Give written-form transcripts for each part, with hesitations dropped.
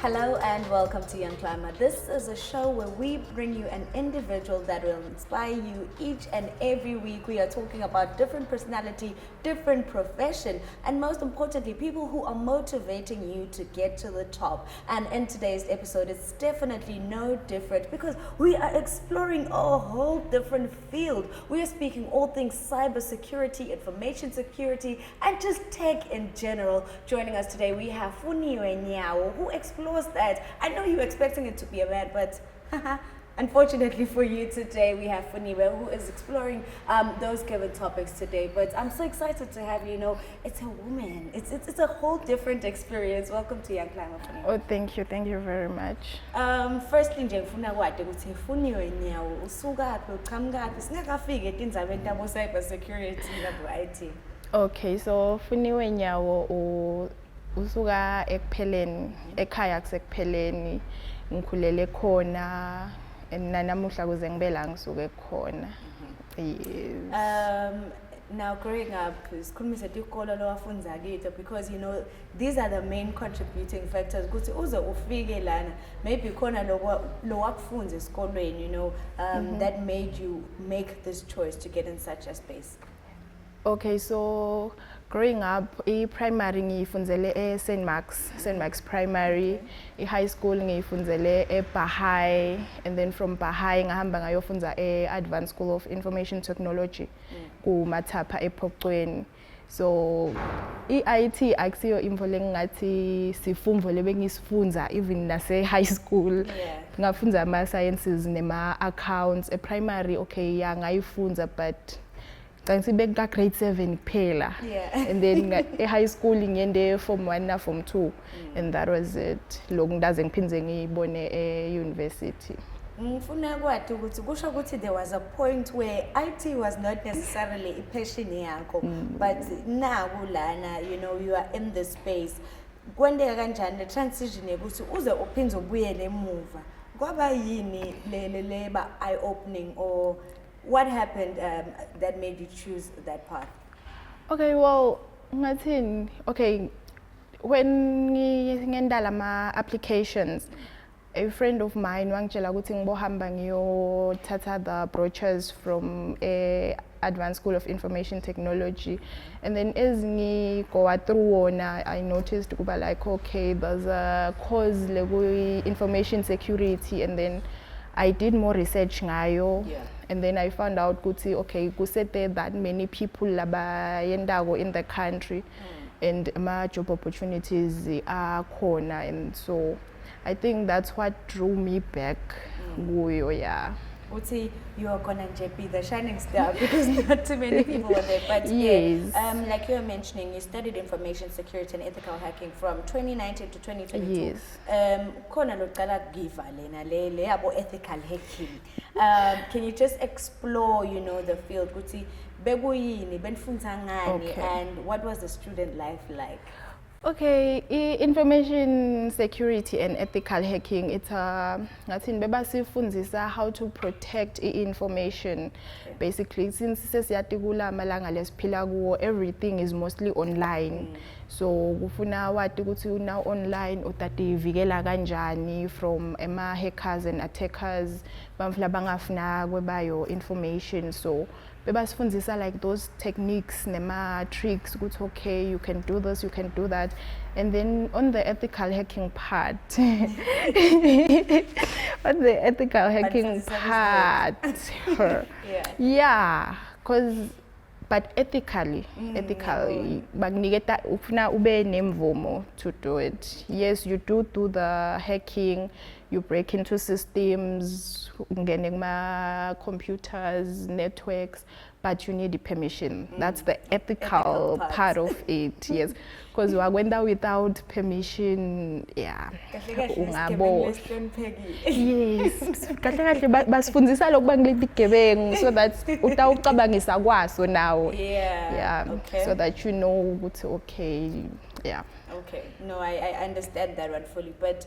Hello and welcome to Young Climber. This is a show where we bring you an individual that will inspire you each and every week. We are talking about different personality, different profession, and most importantly, people who are motivating you to get to the top. And in today's episode, it's definitely no different because we are exploring a whole different field. We are speaking all things cybersecurity, information security, and just tech in general. Joining us today, we have Funiwe Nyawo, who explores that. I know you're expecting it to be a man, but unfortunately for you today, we have Funiwe, who is exploring those given topics today. But I'm so excited to have you. You know, it's a woman. It's a whole different experience. Welcome to Young Climber, Funiwe. Oh, thank you very much. Firstly nje ngifuna kwazi ukuthi Funiwe Nyawo usukaphi uqhamukaphi singakafiki etindzabeni tabo cyber security nabo IT. Okay, so Funiwe Nyawo usuka ekupheleni ekhaya kusekupheleni ngikhulele khona nanamuhla kuze ngibe la ngisuke khona. Yes. Now growing up, sikhulumisa tikolo lowafundza kithi because you know these are the main contributing factors ukuthi uze ufike lana maybe khona lowakufundza esikolweni, you know, that made you make this choice to get in such a space. Okay, so growing up, primary ngiyifundzele St. Mark's Primary, high school ngiyifundzele Bahai, and then from Bahai ngahamba ngayofundza Advanced School of Information Technology ku Mathapha ePhocweni. So IT akusiyo info lengathi sifundvo lebengisifundza even nase high school. Ngafundza ama sciences nema accounts. Primary okay ya ngayifunza but ngibeka grade 7 kuphela. And then high school ngiyende form 1 na form 2 and that was it. Lokhu ndaze ngiphindze ngiyibone university. Ngifuna kwathi ukuthi kusho ukuthi there was a point where IT was not necessarily a passion yakho, but now lana, you know, you are in this space. Kwendeka kanjani the transition ukuthi uze uphindze ubuyele emuva? Kwaba yini le ba eye opening, or what happened that made you choose that path? Okay, well, okay, when ngiyendala ama applications, a friend of mine wangitshela ukuthi ngibohamba ngiyothatha the brochures from Advanced School of Information Technology, and then as ngigo through wona I noticed kuba like okay, there's a course like information security, and then I did more research ngayo. And then I found out kuti okay kusete that many people labayendago in the country and my job opportunities are corner, and so I think that's what drew me back. Yeah. Uti, you are gonna be the shining star because not too many people were there. But yes, like you were mentioning, you studied information security and ethical hacking from 2019 to 2022. Yes. Kona lo qala giva lena le yabo ethical hacking. Can you just explore, you know, the field? Uti bekuyini benifundza ngani, and what was the student life like? Okay, information security and ethical hacking, it's ngathini bebasifundzisa how to protect information. Basically, since sesiyati kula malanga lesiphila kuwo, everything is mostly online. So kufuna wati ukuthi now online utativikela kanjani from hackers and attackers bamfla bangafuna kwebayo information. So bebasifundisa like those techniques nema tricks ukuthi okay, you can do this, you can do that. And then on the ethical hacking part but ethically bakuniketa ufuna ube nemvumo to do it. Yes, you do the hacking, you break into systems, ungene kuma computers, networks, but you need the permission. That's the ethical part of it. Yes, because wagwenda without permission, yeah, ungabo. Yes, kahle basifundisa lokubanga letigebengu so that utawucabangisa kwaso now. Yeah. Okay. So that you know what's okay. Yeah. Okay, no, I understand that one fully. But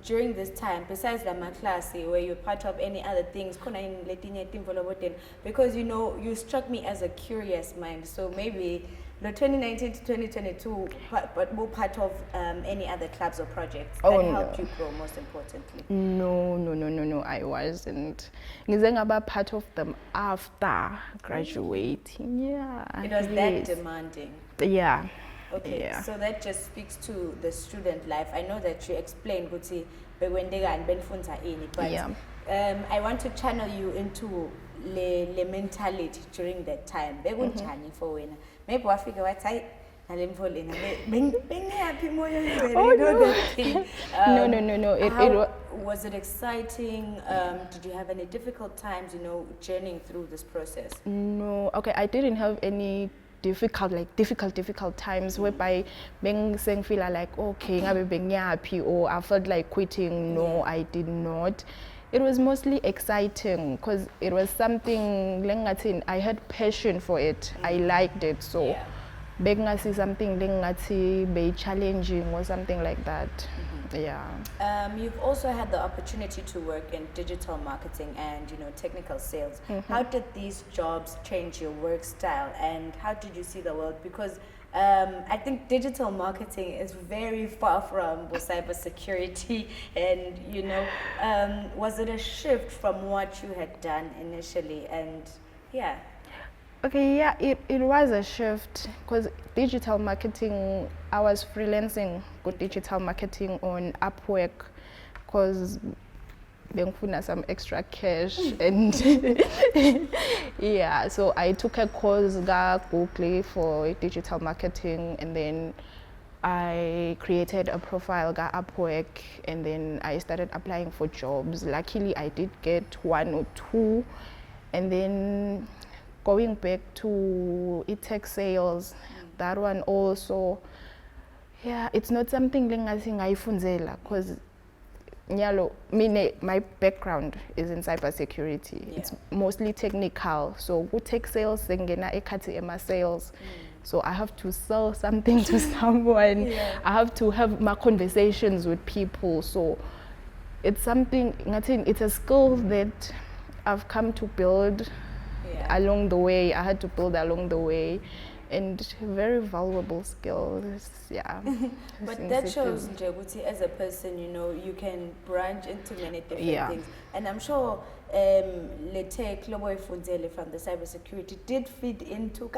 during this time, besides the class, were you part of any other things? Because you know, you struck me as a curious mind. So maybe the 2019 to 2022, but more part of any other clubs or projects Oh, that helped no. you grow most importantly? No, I wasn't. Ngize ngaba part of them after graduating. Yeah. It was that yes. demanding. Yeah. Okay, Yeah. so that just speaks to the student life. I know that you explained Guti bekwendeka and benfunza ini, but Yeah. I want to channel you into le mentality during that time. Bekunjani for wena? Maybe wafika wathi hayi nale mfo lena bengiyaphi moya Oh, you know no. that thing. No. Was it exciting? Did you have any difficult times, you know, journeying through this process? No. Okay, I didn't have any difficult times whereby being saying feel like okay ngabe bengiyapi or I felt like quitting. No, I did not. It was mostly exciting because it was something lengathi I had passion for it. I liked it, so bekungasi something lengathi be challenging or something like that. Yeah. You've also had the opportunity to work in digital marketing and, you know, technical sales. How did these jobs change your work style and how did you see the world? Because I think digital marketing is very far from cybersecurity and, you know, was it a shift from what you had done initially? And yeah. Okay, yeah, it was a shift because digital marketing, I was freelancing with digital marketing on Upwork because bengifuna some extra cash and yeah, so I took a course ga Google for digital marketing and then I created a profile ga Upwork and then I started applying for jobs. Luckily, I did get 1 or 2 and then going back to tech sales, that one also, yeah, it's not something ngayifunzela because my background is in cybersecurity. It's mostly technical. So good tech sales, ngena ekhathi ema sales. So I have to sell something to someone. I have to have my conversations with people. So it's something, it's a skill that I've come to build along the way. I had to build along the way, and very valuable skills. Yeah. But that shows Njebuti as a person, you know, you can branch into many different things, and I'm sure Letech Lobo Funzele from the cybersecurity did feed into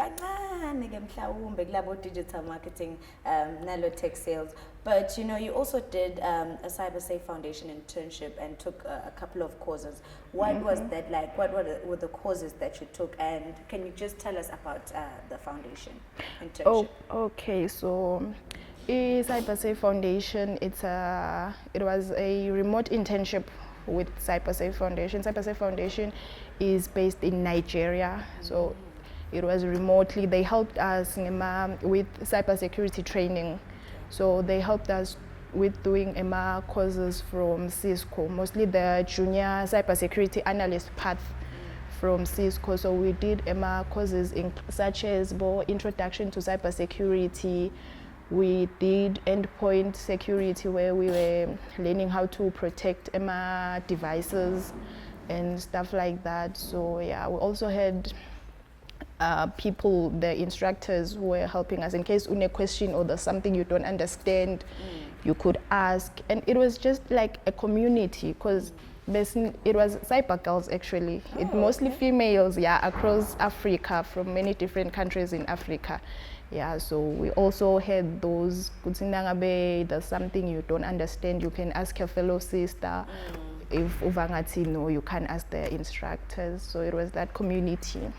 digital marketing, nalo tech sales. But you know, you also did a Cyber Safe Foundation internship and took a couple of courses. What was that like? What were the courses that you took? And can you just tell us about the foundation internship? Oh, okay. So, Cyber Safe Foundation, it was a remote internship with Cyber Safe Foundation. Cyber Safe Foundation is based in Nigeria, so it was remotely. They helped us with cybersecurity training. So they helped us with doing EMA courses from Cisco, mostly the junior cybersecurity analyst path from Cisco. So we did EMA courses such as introduction to cybersecurity. We did endpoint security where we were learning how to protect EMA devices and stuff like that. So yeah, we also had people, the instructors were helping us in case you have a question or there's something you don't understand, you could ask. And it was just like a community because it was cyber girls actually. It mostly females, across Africa, from many different countries in Africa. Yeah, so we also had those, there's something you don't understand, you can ask your fellow sister. If uvangati no, you can ask the instructors. So it was that community.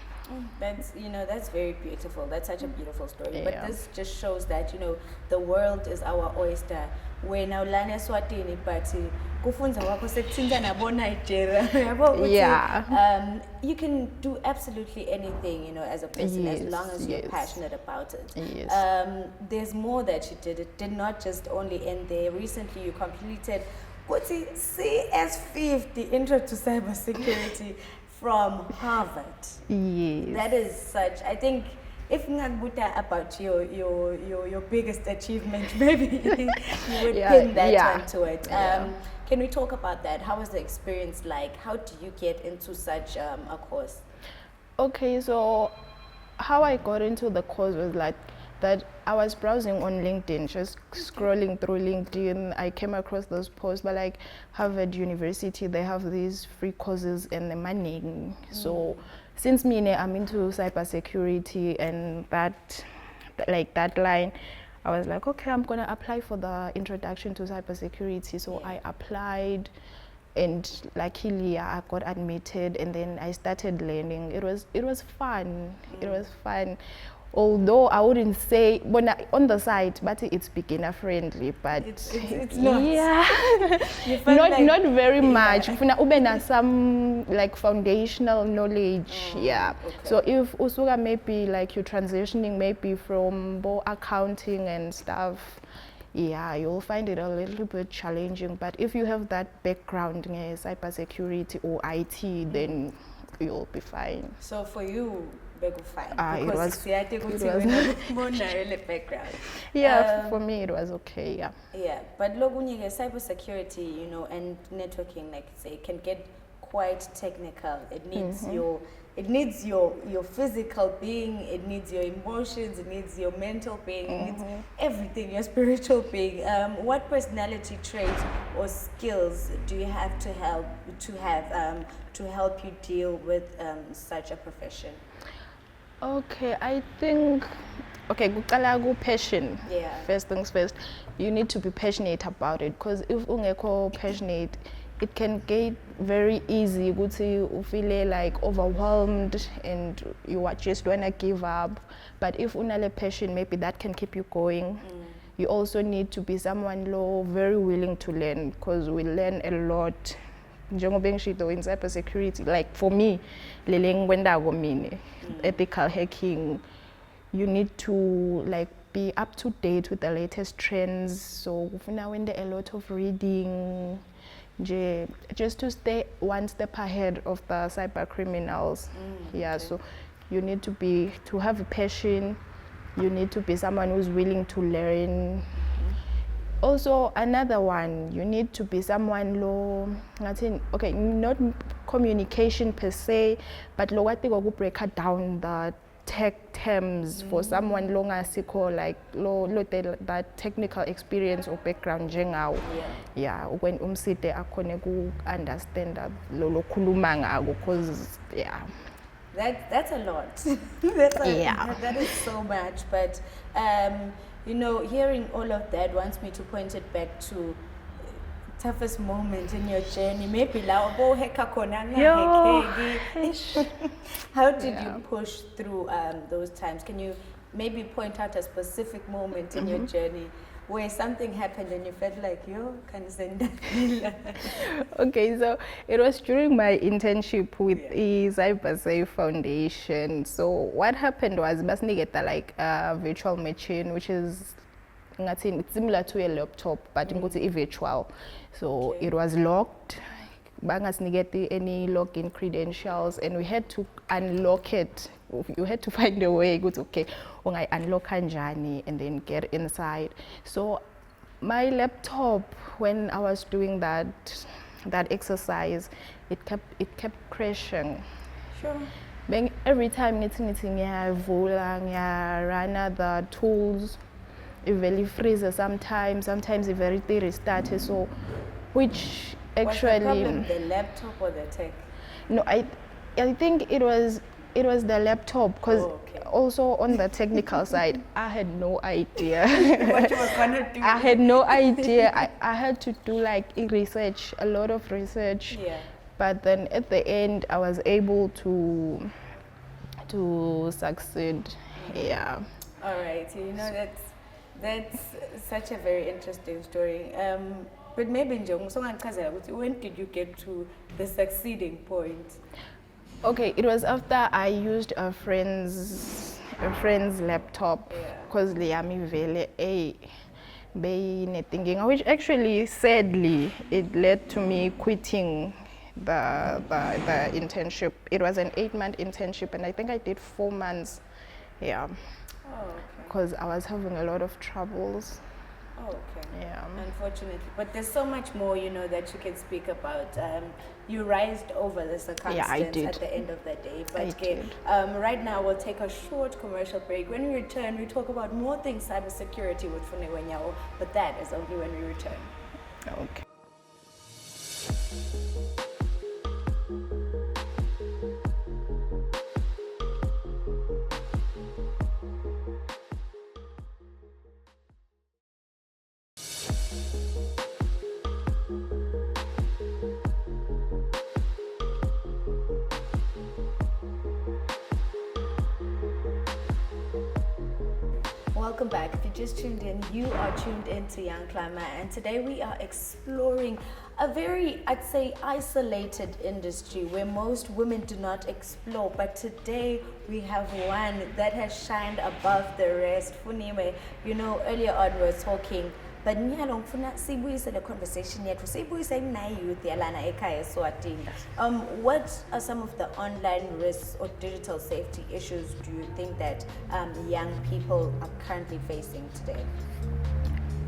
That's, you know, that's very beautiful. That's such a beautiful story. But this just shows that, you know, the world is our oyster. We're now learning Eswatini, but kufunza wako sekuthinta nabo Nigeria. You can do absolutely anything, you know, as a person, as long as you're passionate about it. There's more that you did. It did not just only end there. Recently, you completed CS50, Intro to Cybersecurity, from Harvard. Yes. That is such, I think, if Ngagbuta about your biggest achievement, maybe you would pin that onto it. Can we talk about that? How was the experience like? How do you get into such a course? Okay, so how I got into the course was like that I was browsing on LinkedIn, just scrolling through LinkedIn. I came across those posts, but like Harvard University, they have these free courses and the money. So since I'm into cybersecurity and that line, I was like, okay, I'm gonna apply for the introduction to cybersecurity. So I applied, and luckily I got admitted, and then I started learning. It was fun. It was fun. Although I wouldn't say on the site, but it's beginner friendly, but it's not. Yeah, not very much. Funa ube na some like foundational knowledge. Yeah. Okay. So if usuka maybe like you're transitioning maybe from accounting and stuff, yeah, you'll find it a little bit challenging. But if you have that background in cybersecurity or IT, then you'll be fine. So for you, fine. It was background. Yeah, for me it was okay. Yeah. Yeah, but look, cybersecurity, and networking, like say, can get quite technical. It needs it needs your physical being, it needs your emotions, it needs your mental being, it needs everything, your spiritual being. What personality traits or skills do you have to help you deal with such a profession? Okay, I think kuqala passion. Yeah. First things first, you need to be passionate about it, because if ungekho passionate, it can get very easy ukuthi you feel like overwhelmed and you just wanna give up. But if unale passion, maybe that can keep you going. You also need to be someone very willing to learn, because we learn a lot. Njengoba ngishilo in cybersecurity, like for me, ethical hacking, you need to like be up to date with the latest trends. So now when there a lot of reading, just to stay one step ahead of the cyber criminals. Yeah, okay. So you need to have a passion. You need to be someone who's willing to learn. Also, another one, you need to be someone not communication per se, but break down the tech terms for someone longer like that technical experience or background njengawo. Yeah, when umsite akhone ku understand lo khuluma ngako, because that's a lot. That is so much, but hearing all of that wants me to point it back to toughest moment in your journey. Maybe how did you push through those times? Can you maybe point out a specific moment in your journey where something happened and you felt like, can send that? Okay, so it was during my internship with the CyberSafe Foundation. So what happened was, basically like a virtual machine, which is it's similar to a laptop, but it's virtual. So it was locked. Bangasnigeti any login credentials, and we had to unlock it. You had to find a way. Good, okay, I unlock kanjani and then get inside. So my laptop, when I was doing that exercise, it kept crashing. Sure. Every time run other tools, it very freezes sometimes it very restarted. So which actually, was the problem the laptop or the tech? No, I think it was the laptop, because also on the technical side, I had no idea what you were gonna do. I had no idea. I had to do like a lot of research. Yeah. But then at the end, I was able to succeed. Yeah. All right. So, that's such a very interesting story. But maybe when did you get to the succeeding point? Okay, it was after I used a friend's laptop, because which actually sadly it led to me quitting the internship. It was an 8-month internship, and I think I did 4 months. Yeah. Oh, okay. Because I was having a lot of troubles. Oh, okay. Yeah. Unfortunately, but there's so much more, that you can speak about. You rised over the circumstance did. at the end of the day. But I did. right now, we'll take a short commercial break. When we return, we talk about more things cybersecurity with Funiwe Nyawo, but that is only when we return. Okay. Welcome back. If you just tuned in, you are tuned in to Young Climber, and today we are exploring a very, I'd say, isolated industry where most women do not explore. But today we have one that has shined above the rest. Funiwe, earlier on we were talking, but Nyalo ngifuna siyibuyise le conversation yethu siyibuyise naye youth yalana ekhaya eSwatini. What are some of the online risks or digital safety issues do you think that young people are currently facing today?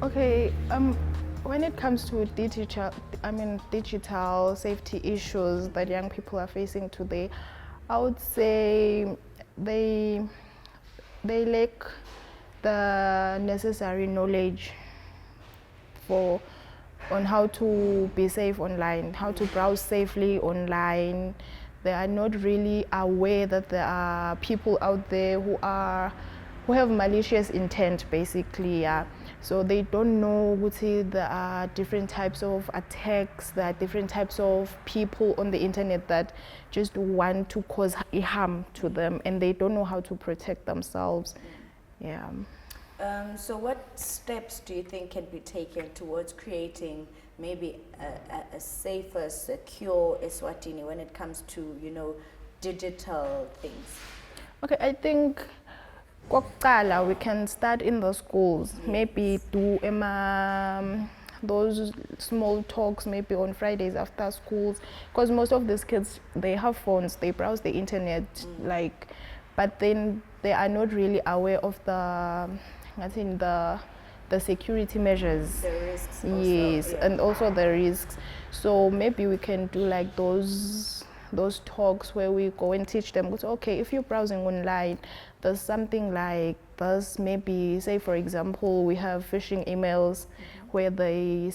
Okay, when it comes to digital safety issues that young people are facing today, I would say they lack the necessary knowledge on how to be safe online, how to browse safely online. They are not really aware that there are people out there who have malicious intent, basically. Yeah. So they don't know there are different types of attacks, there are different types of people on the internet that just want to cause harm to them, and they don't know how to protect themselves. Yeah. So what steps do you think can be taken towards creating maybe a safer, secure Eswatini when it comes to, digital things? Okay, I think kokuqala we can start in the schools. Yes. Maybe do those small talks maybe on Fridays after schools, because most of these kids, they have phones, they browse the internet, but then they are not really aware of the security measures. The risks also, yes, yeah. And also the risks. So maybe we can do like those talks where we go and teach them, okay, if you're browsing online, there's something like this. Maybe, say for example, we have phishing emails where the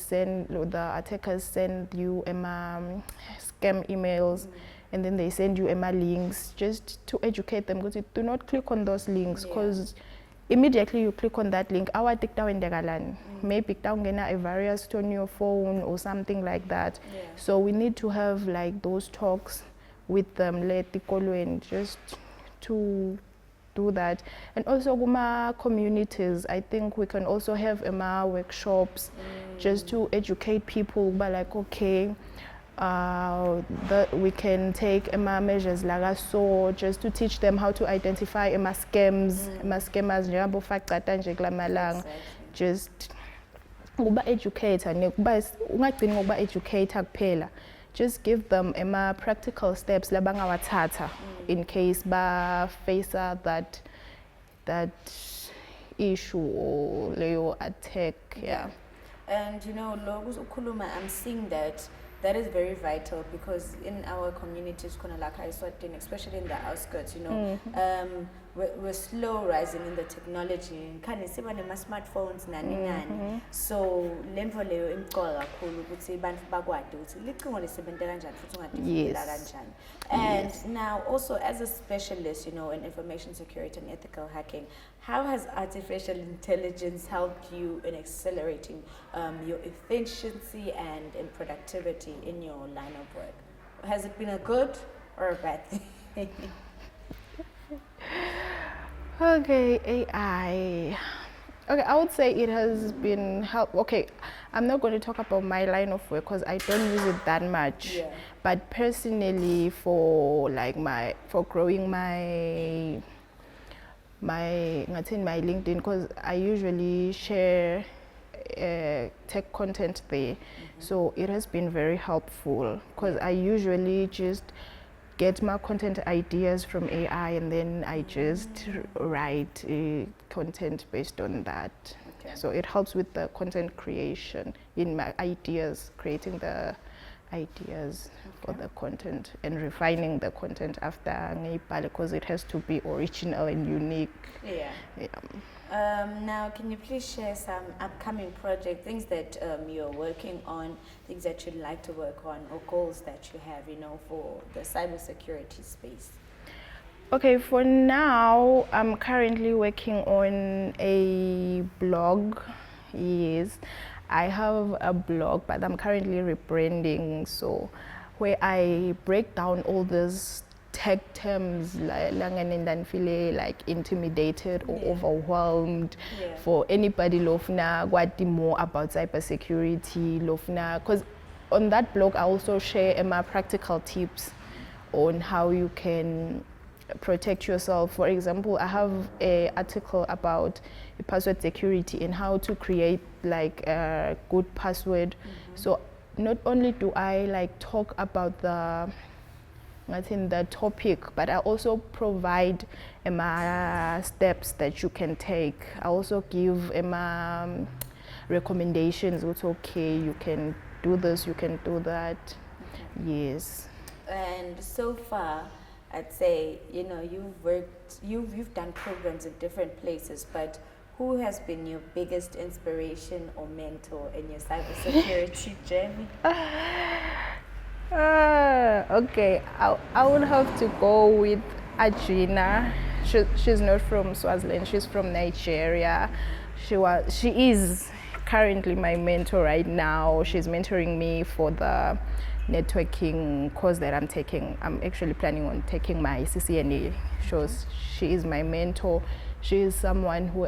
attackers send you scam emails, and then they send you links just to educate them. Do not click on those links, because immediately you click on that link, maybe a virus on your phone or something like that. Yeah. So we need to have like those talks with them, just to do that. And also communities, I think we can also have workshops just to educate people, but like, okay, that we can take measures like so, just to teach them how to identify scammers, just educator, educator, just give them practical steps in case face that issue or attack. Yeah. And I'm seeing that is very vital, because in our communities, especially in the outskirts, we're slow rising in the technology. Smartphones, so and now also as a specialist, in information security and ethical hacking, how has artificial intelligence helped you in accelerating your efficiency and in productivity in your line of work? Has it been a good or a bad thing? Okay, AI. Okay, I would say it has been help. Okay, I'm not going to talk about my line of work because I don't use it that much. Yeah. But personally, for growing my LinkedIn, because I usually share tech content there, so it has been very helpful, because I usually just get my content ideas from AI, and then I just write content based on that. Okay. So it helps with the content creation in my ideas, creating the ideas for the content and refining the content after ngiyibhale because it has to be original and unique. Yeah. Now, can you please share some upcoming projects, things that you're working on, things that you'd like to work on, or goals that you have, for the cybersecurity space? Okay, for now, I'm currently working on a blog. Yes, I have a blog, but I'm currently rebranding. So, where I break down all these tech terms, like feel like intimidated or overwhelmed. Yeah. For anybody lofna what more about cybersecurity, lofna, because on that blog I also share my practical tips on how you can protect yourself. For example, I have an article about password security and how to create like a good password. So not only do I like talk about the topic, but I also provide steps that you can take. I also give recommendations. It's okay, you can do this, you can do that. Yes. And so far, I'd say, you've done programs in different places, but who has been your biggest inspiration or mentor in your cybersecurity journey? Okay, I would have to go with Ajina. She's not from Swaziland, she's from Nigeria. She is currently my mentor right now. She's mentoring me for the networking course that I'm taking. I'm actually planning on taking my CCNA. She is my mentor. She is someone who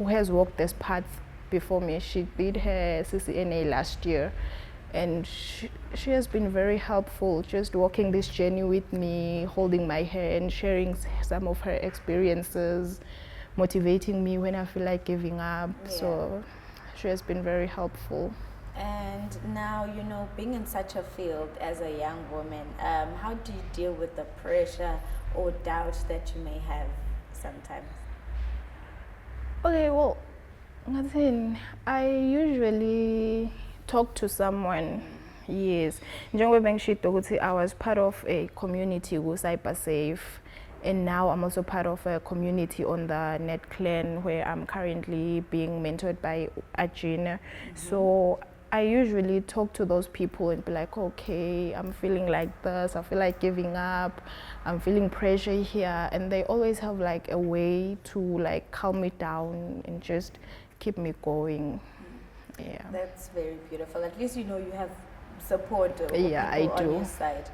has walked this path before me. She did her CCNA last year, and she has been very helpful, just walking this journey with me, holding my hand, sharing some of her experiences, motivating me when I feel like giving up. Yeah. So she has been very helpful. And now, being in such a field as a young woman, how do you deal with the pressure or doubt that you may have sometimes? Okay, well, I usually talk to someone. Yes. I was part of a community with CyberSafe, and now I'm also part of a community on the NetClan where I'm currently being mentored by Ajina. So I usually talk to those people and be like, okay, I'm feeling like this, I feel like giving up, I'm feeling pressure here, and they always have like a way to like calm me down and just keep me going. Yeah. That's very beautiful. At least you have support or Yeah, people I do. on your side.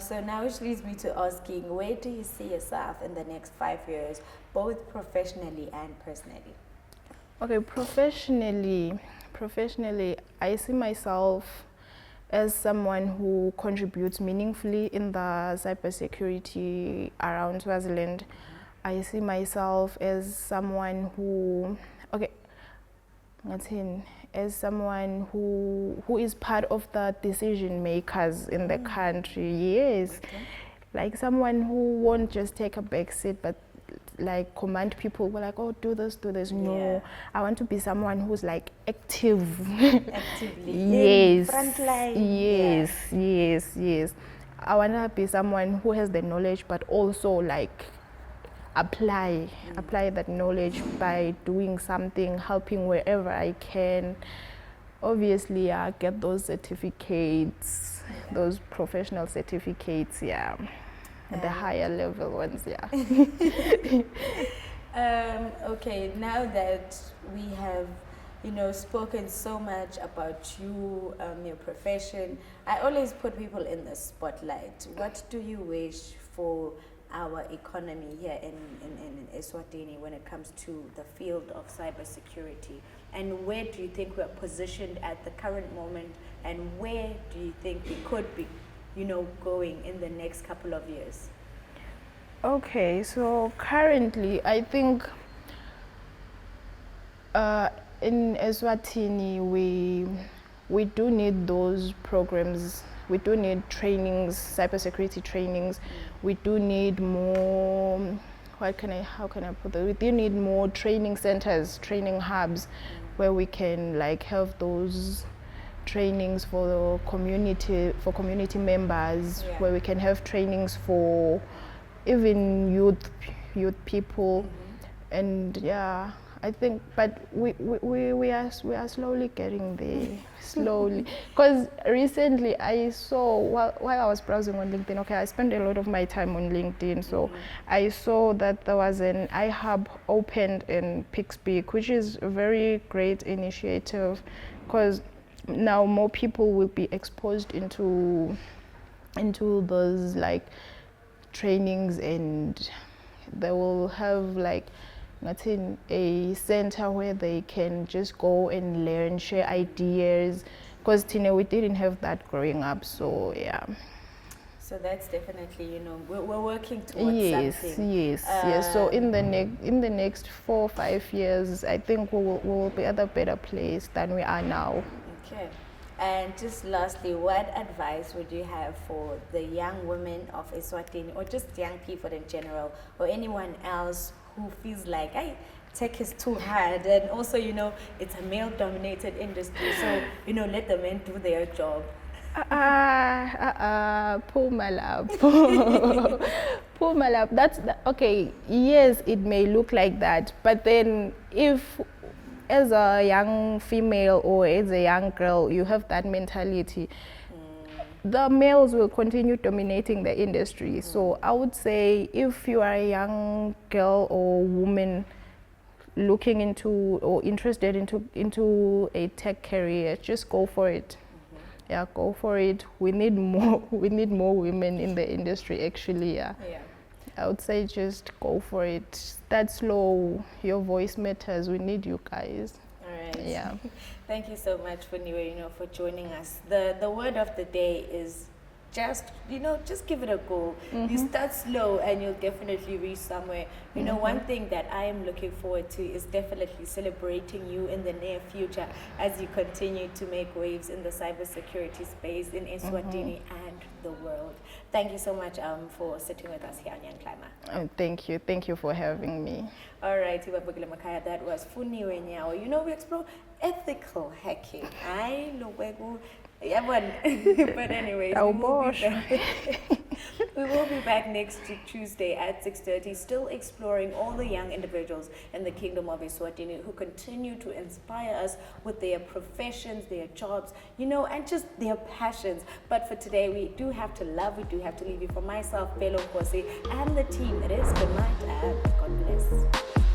So now which leads me to asking, where do you see yourself in the next 5 years, both professionally and personally? Okay, professionally, I see myself as someone who contributes meaningfully in the cybersecurity around Swaziland. I see myself as someone who, as someone who is part of the decision makers in the country. Yes, like someone who won't just take a back seat, but like command people. We're like, oh, do this. No, I want to be someone who's like active. Actively. Yes. Frontline. Yes. I want to be someone who has the knowledge, but also like apply that knowledge by doing something, helping wherever I can. Obviously, get those certificates, those professional certificates, the higher level ones, Okay, now that we have spoken so much about you, your profession, I always put people in the spotlight. What do you wish for our economy here in Eswatini when it comes to the field of cybersecurity? And where do you think we're positioned at the current moment, and where do you think we could be, going in the next couple of years? Okay, so currently I think in Eswatini we do need those programs. We do need trainings, cybersecurity trainings. We do need more how can I put it? We do need more training centers, training hubs, where we can like have those trainings for the community members, Yeah. where we can have trainings for even youth people, and yeah, I think, but we are slowly getting there, slowly. Because recently I saw while I was browsing on LinkedIn, okay, I spend a lot of my time on LinkedIn, so I saw that there was an iHub opened in Pixpeak, which is a very great initiative, because now more people will be exposed into those like trainings, and they will have like nothing, a center where they can just go and learn, share ideas, because we didn't have that growing up, so yeah. So that's definitely, we're working towards Yes, something. yes. So in the next 4 or 5 years, I think we will be at a better place than we are now. Okay. And just lastly, what advice would you have for the young women of Eswatini, or just young people in general, or anyone else who feels like, hey, tech is too hard, and also, it's a male-dominated industry, so, let the men do their job. Pull my lap. Pull my lap. Okay. Yes, it may look like that, but then if, as a young female or as a young girl, you have that mentality, the males will continue dominating the industry. So I would say, if you are a young girl or woman looking into or interested into a tech career, just go for it. Yeah, go for it. We need more women in the industry, actually. Yeah. I would say just go for it. Start slow. Your voice matters. We need you guys. All right. Yeah. Thank you so much, Funiwe, for joining us. The word of the day is just give it a go. You start slow and you'll definitely reach somewhere. One thing that I am looking forward to is definitely celebrating you in the near future as you continue to make waves in the cybersecurity space in Eswatini and the world. Thank you so much for sitting with us here on Young Climber. Thank you for having me. All right, that was Funiwe Nyawo. We explore ethical hacking. Yeah, but anyways, we will be back next Tuesday at 6:30, still exploring all the young individuals in the Kingdom of Eswatini who continue to inspire us with their professions, their jobs, and just their passions. But for today, we do have to leave you. For myself, Belo Kose, and the team, it is good night and God bless.